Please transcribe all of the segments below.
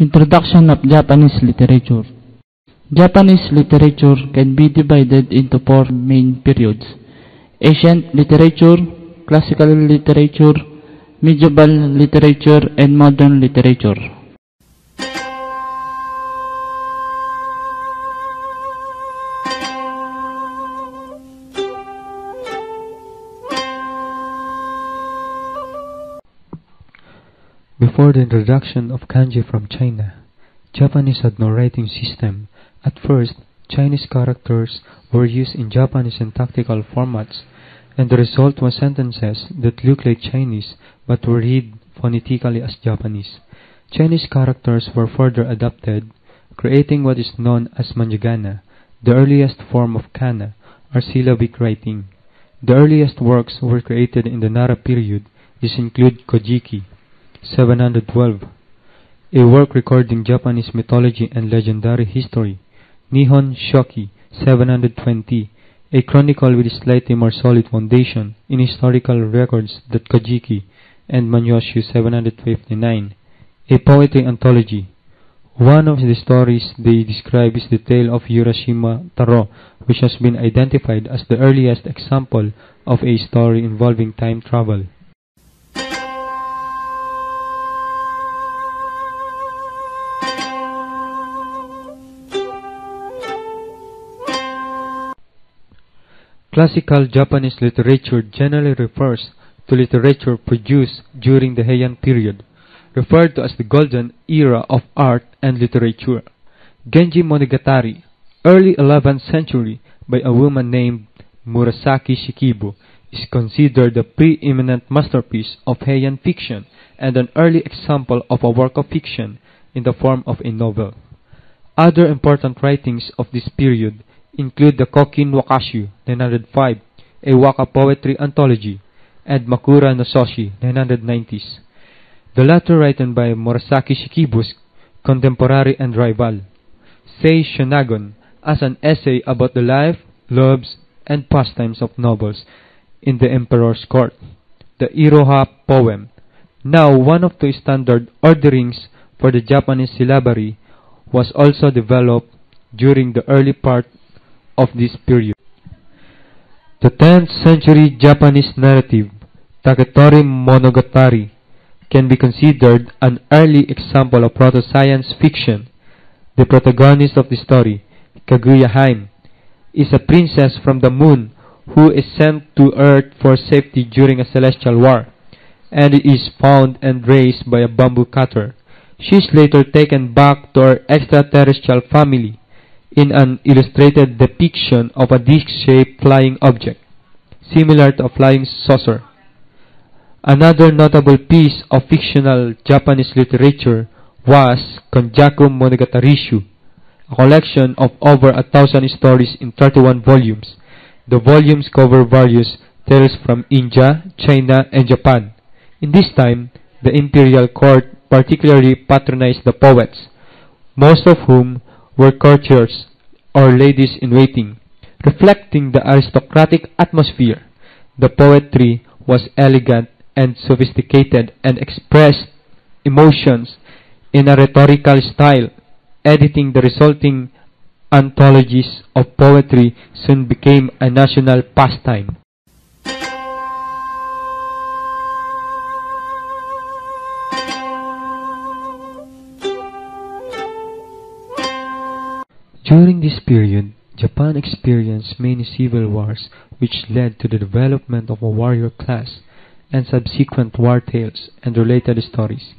Introduction of Japanese literature. Japanese literature can be divided into four main periods: ancient literature, classical literature, medieval literature, and modern literature. Before the introduction of kanji from China, Japanese had no writing system. At first, Chinese characters were used in Japanese syntactical formats, and the result was sentences that looked like Chinese but were read phonetically as Japanese. Chinese characters were further adapted, creating what is known as manjagana, the earliest form of kana, or syllabic writing. The earliest works were created in the Nara period. These include Kojiki, 712, a work recording Japanese mythology and legendary history; Nihon Shoki, 720, a chronicle with a slightly more solid foundation in historical records than Kojiki; and Manyoshu, 759, a poetry anthology. One of the stories they describe is the tale of Urashima Taro, which has been identified as the earliest example of a story involving time travel. Classical Japanese literature generally refers to literature produced during the Heian period, referred to as the golden era of art and literature. Genji Monogatari, early 11th century, by a woman named Murasaki Shikibu, is considered the preeminent masterpiece of Heian fiction and an early example of a work of fiction in the form of a novel. Other important writings of this period include the Kokin Wakashu, 905, a waka poetry anthology, and Makura no Soshi, 990s. The latter written by Murasaki Shikibu's contemporary and rival. Sei Shonagon, as an essay about the life, loves, and pastimes of nobles in the emperor's court. The Iroha poem, now one of the standard orderings for the Japanese syllabary, was also developed during the early part of this period. The 10th century Japanese narrative, Taketori Monogatari, can be considered an early example of proto-science fiction. The protagonist of the story, Kaguya Hime, is a princess from the moon who is sent to Earth for safety during a celestial war, and is found and raised by a bamboo cutter. She is later taken back to her extraterrestrial family in an illustrated depiction of a disc-shaped flying object, similar to a flying saucer. Another notable piece of fictional Japanese literature was Konjaku Monogatari-shu, a collection of over 1,000 stories in 31 volumes. The volumes cover various tales from India, China, and Japan. In this time, the imperial court particularly patronized the poets, most of whom were courtiers or ladies-in-waiting, reflecting the aristocratic atmosphere. The poetry was elegant and sophisticated and expressed emotions in a rhetorical style. Editing the resulting anthologies of poetry soon became a national pastime. During this period, Japan experienced many civil wars, which led to the development of a warrior class and subsequent war tales and related stories.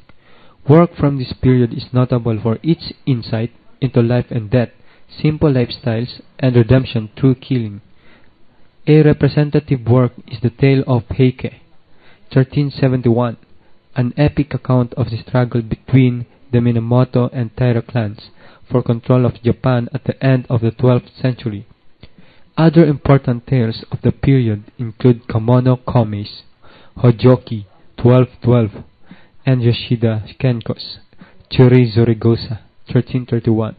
Work from this period is notable for its insight into life and death, simple lifestyles, and redemption through killing. A representative work is the Tale of Heike, 1371, an epic account of the struggle between the Minamoto and Taira clans for control of Japan at the end of the 12th century. Other important tales of the period include Kamono Kome's Hojoki, 1212, and Yoshida Kenko's Churi Zorigosa, 1331.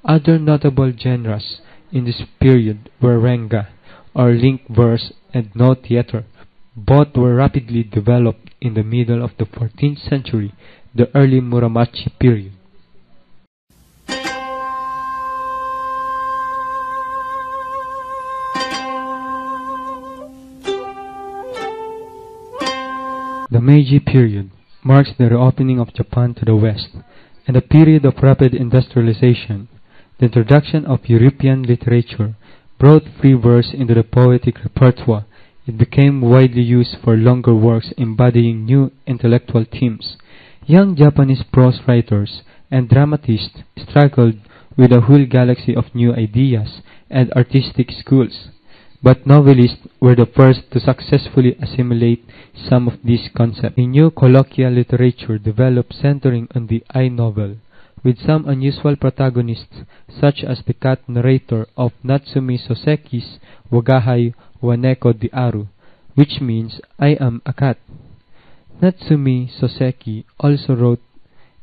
Other notable genres in this period were Renga, or link verse, and no theater. Both were rapidly developed in the middle of the 14th century, the early Muromachi period. Meiji period marks the reopening of Japan to the West and a period of rapid industrialization. The introduction of European literature brought free verse into the poetic repertoire. It became widely used for longer works embodying new intellectual themes. Young Japanese prose writers and dramatists struggled with a whole galaxy of new ideas and artistic schools, but novelists were the first to successfully assimilate some of these concepts. A new colloquial literature developed centering on the I novel, with some unusual protagonists such as the cat narrator of Natsumi Soseki's Wagahai Waneko de Aru, which means I am a cat. Natsumi Soseki also wrote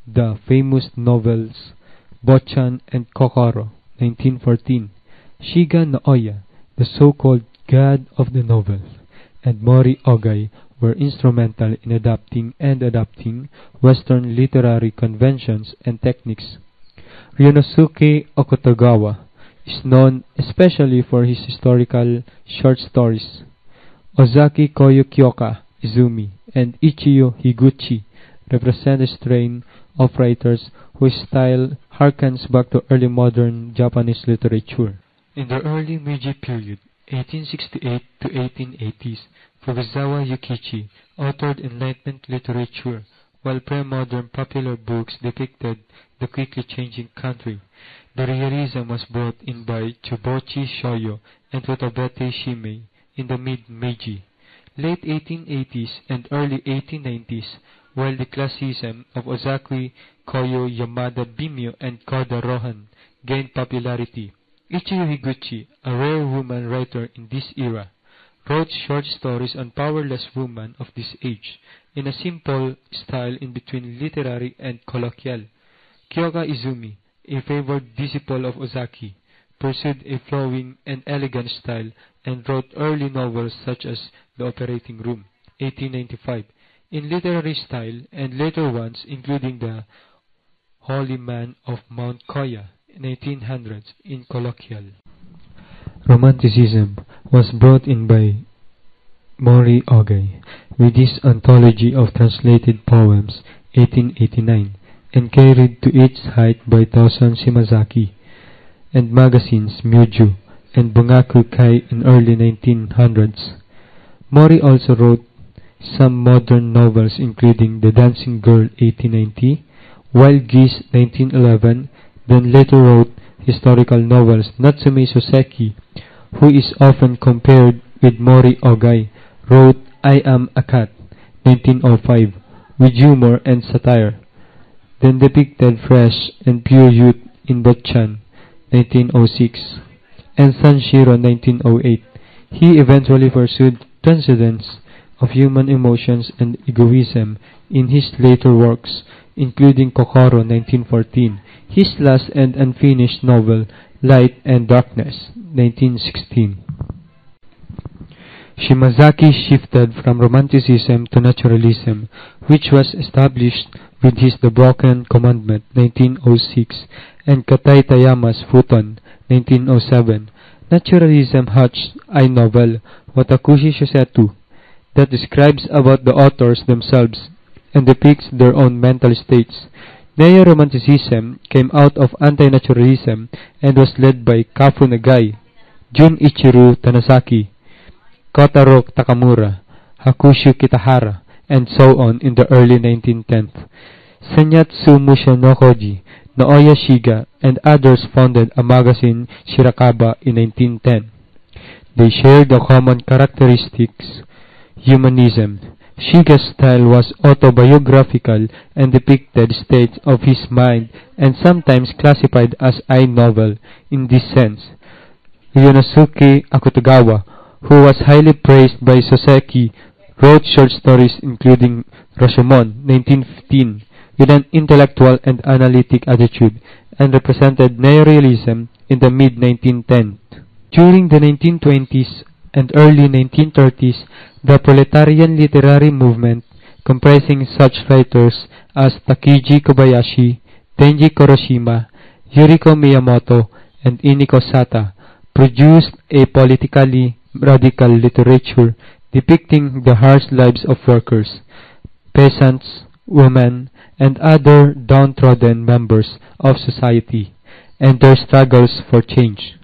the famous novels Bochan and Kokoro, 1914, Shiga no Oya, the so-called god of the novel, and Mori Ogai were instrumental in adapting Western literary conventions and techniques. Ryonosuke Okutogawa is known especially for his historical short stories. Ozaki Koyo Kyoka Izumi and Ichiyo Higuchi represent a strain of writers whose style harkens back to early modern Japanese literature. In the early Meiji period, 1868 to 1880s, Furuzawa Yukichi authored Enlightenment literature, while pre-modern popular books depicted the quickly changing country. The realism was brought in by Chubochi Shoyo and Futabete Shimei in the mid-Meiji, late 1880s and early 1890s, while the classicism of Ozaki Koyo Yamada Bimyo and Koda Rohan gained popularity. Ichiyo Higuchi, a rare woman writer in this era, wrote short stories on powerless women of this age, in a simple style in between literary and colloquial. Kyoga Izumi, a favored disciple of Ozaki, pursued a flowing and elegant style and wrote early novels such as The Operating Room, 1895, in literary style, and later ones including The Holy Man of Mount Koya, 1900s, in colloquial. Romanticism was brought in by Mori Ogai with his anthology of translated poems, 1889, and carried to its height by Tosan Shimazaki, and magazines Myuju and Bungaku Kai in early 1900s. Mori also wrote some modern novels including The Dancing Girl, 1890, Wild Geese, 1911, then later wrote historical novels. Natsume Soseki, who is often compared with Mori Ogai, wrote I Am a Cat, 1905, with humor and satire, then depicted fresh and pure youth in Bochan, 1906, and Sanshiro, 1908. He eventually pursued transcendence of human emotions and egoism in his later works, including Kokoro, 1914, his last and unfinished novel, Light and Darkness, 1916. Shimazaki shifted from Romanticism to Naturalism, which was established with his The Broken Commandment, 1906, and Katai Tayama's Futon, 1907. Naturalism hatched a novel, Watakushi Shosetu, that describes about the authors themselves and depicts their own mental states. Neo-Romanticism came out of anti-naturalism and was led by Kafu Nagai, Junichiro Tanasaki, Kotaro Takamura, Hakushu Kitahara, and so on in the early 1910s. Senyatsu Mushonokoji, Naoya Shiga, and others founded a magazine, Shirakaba, in 1910. They shared the common characteristics, humanism. Shiga's style was autobiographical and depicted states of his mind and sometimes classified as a novel in this sense. Ryonosuke Akutogawa, who was highly praised by Soseki, wrote short stories including Rashomon, 1915, with an intellectual and analytic attitude, and represented neorealism in the mid-1910s. During the 1920s and early 1930s, the proletarian literary movement, comprising such writers as Takiji Kobayashi, Tenji Kuroshima, Yuriko Miyamoto, and Iniko Sata, produced a politically radical literature depicting the harsh lives of workers. peasants, women, and other downtrodden members of society, and their struggles for change.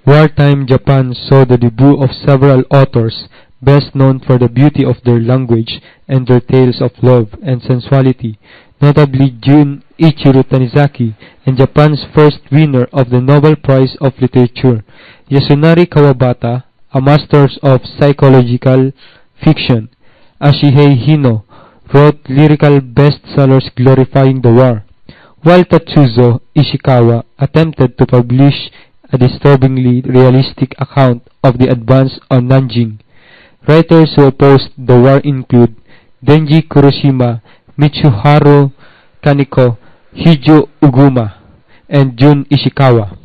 Wartime Japan saw the debut of several authors best known for the beauty of their language and their tales of love and sensuality, notably Jun Ichiro Tanizaki and Japan's first winner of the Nobel Prize of Literature, Yasunari Kawabata, a master of psychological fiction. Ashihei Hino wrote lyrical bestsellers glorifying the war, while Tatsuzo Ishikawa attempted to publish a disturbingly realistic account of the advance on Nanjing. Writers who opposed the war include Denji Kuroshima, Mitsuharu Kaneko, Hijo Uguma, and Jun Ishikawa.